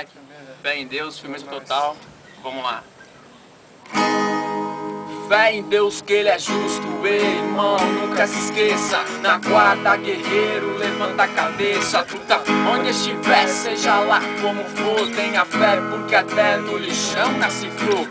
moleque. Fé em Deus, firmeza total. Vamos lá. Fé em Deus que Ele é justo, irmão, nunca se esqueça. Na guarda, guerreiro, levanta a cabeça. Truta onde estiver, seja lá como for, tenha fé, porque até no lixão nasce flor.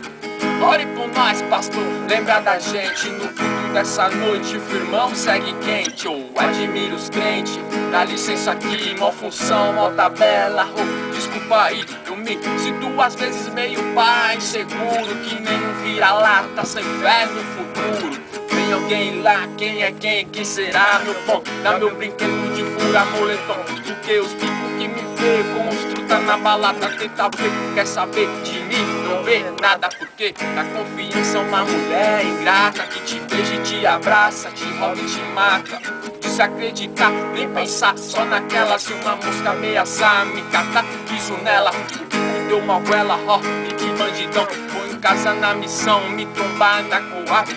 Ore por nós, pastor, lembra da gente. No culto dessa noite, firmão, segue quente. Eu admiro os crentes, dá licença aqui, mó função, mó tabela. Oh, desculpa aí, eu me sinto às vezes meio pá, inseguro, que nem um vira-lata sem fé no futuro. Vem alguém lá, quem é quem será meu pão? Dá meu brinquedo de fura moletom, porque os picos que me vê com os truta na balada tenta ver, quer saber de mim, não vê nada, porque na confiança uma mulher ingrata que te beija e te abraça, te rouba e te mata. Desacreditar, nem pensar só naquela, se uma mosca ameaçar me catar, piso nela, me deu uma goela, ó, e que bandidão, vou em casa na missão, me trombar na coab.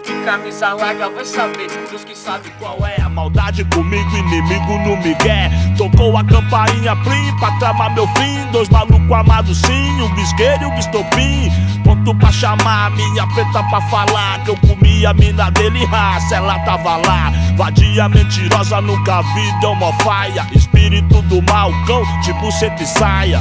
De camisa larga vai saber, Deus que sabe qual é a maldade comigo, inimigo no migué. Tocou a campainha plim pra tramar meu fim. Dois malucos armados sim, um bisqueiro e um bistopim. Pronto pra chamar a minha preta pra falar que eu comi a mina dele, raça, ela tava lá. Vadia mentirosa, nunca vi, deu mó faia. Espírito do mal, cão, de buceta e saia.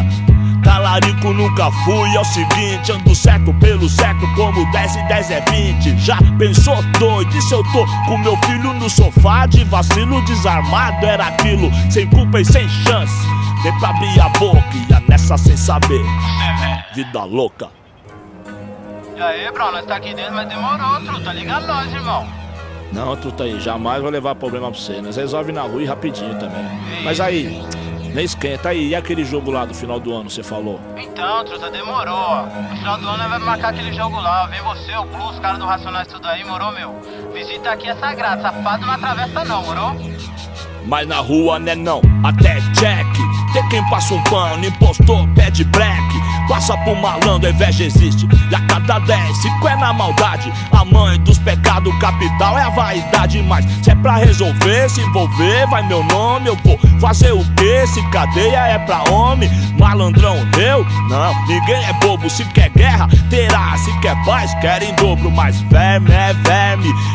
Talarico nunca fui, é o seguinte, ando certo pelo certo, como 10 e 10 é 20. Já pensou doido, e se eu tô com meu filho no sofá de vacilo desarmado? Era aquilo, sem culpa e sem chance, nem pra abrir a boca, ia nessa sem saber. Vida louca. E aí, bro, nós tá aqui dentro, mas demorou, truta, liga nós, irmão. Não, truta aí, jamais vou levar problema pra você, nós resolve na rua e rapidinho também. Mas aí, nem esquenta aí, e aquele jogo lá do final do ano, você falou? Então, truta, demorou, ó. No final do ano nós vamos marcar aquele jogo lá, vem você, o Plus, os caras do Racionais, tudo aí, morou, meu? Visita aqui é sagrado, safado não atravessa não, morou? Mas na rua né não, até Jack. Tem quem passa um pano, impostor, pede black. Passa por malandro, a inveja existe. E a cada 10, 5 é na maldade. A mãe dos pecados capital é a vaidade. Mas se é pra resolver, se envolver, vai meu nome. Eu vou fazer o quê? Se cadeia é pra homem. Malandrão, eu? Não, ninguém é bobo. Se quer guerra, terá. Se quer paz, quer em dobro. Mas verme,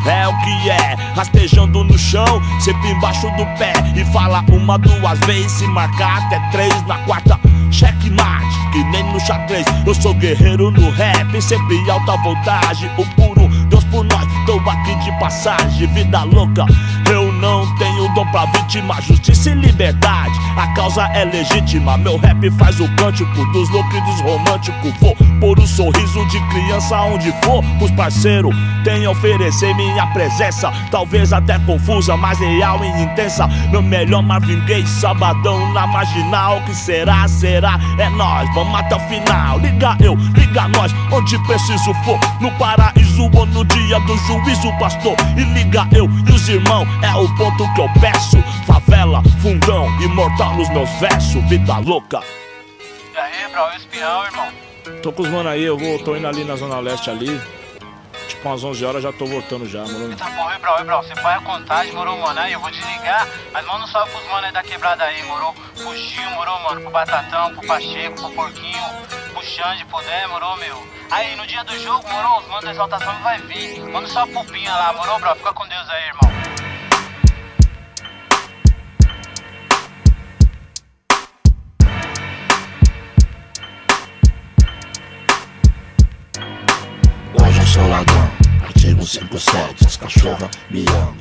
é o que é. Rastejando no chão, sempre embaixo do pé. E fala uma, duas vezes, se marcar até 3 na quarta. Checkmate, que nem no xadrez. Eu sou guerreiro no rap, sempre alta voltagem. O puro Deus por nós, tô aqui de passagem. Vida louca, eu não tenho dom pra vítima. Justiça e liberdade, a causa é legítima. Meu rap faz o cântico dos loucos e dos românticos. Vou pôr o sorriso de criança onde for. Os parceiros têm a oferecer minha presença. Talvez até confusa, mas real e intensa. Meu melhor Marvin Gaye, sabadão na marginal. Que será? É nós, vamos até o final. Liga eu, liga nós, onde preciso for. No paraíso ou no dia do juízo, pastor. E liga eu e os irmãos, é o ponto que eu peço. Favela, fundão, imortal nos meus versos. Vida louca. E aí, bro, espião, irmão? Tô com os mano aí, tô indo ali na Zona Leste ali. Tipo umas 11 horas já tô voltando já, mano. Tá bom, bro, você põe a contagem, morou, mano? Aí eu vou desligar, mas manda um salve pros mano aí da quebrada aí, morou? Pro Gil, morou, mano? Pro Batatão, pro Pacheco, pro Porquinho, pro Xande, puder, morou, meu? Aí no dia do jogo, morou, os manos da exaltação vai vir. Manda um salve pro Pinha lá, morou, bro? Fica com Deus aí, irmão. Hoje eu sou ladrão, artigo 57, as cachorras me amam.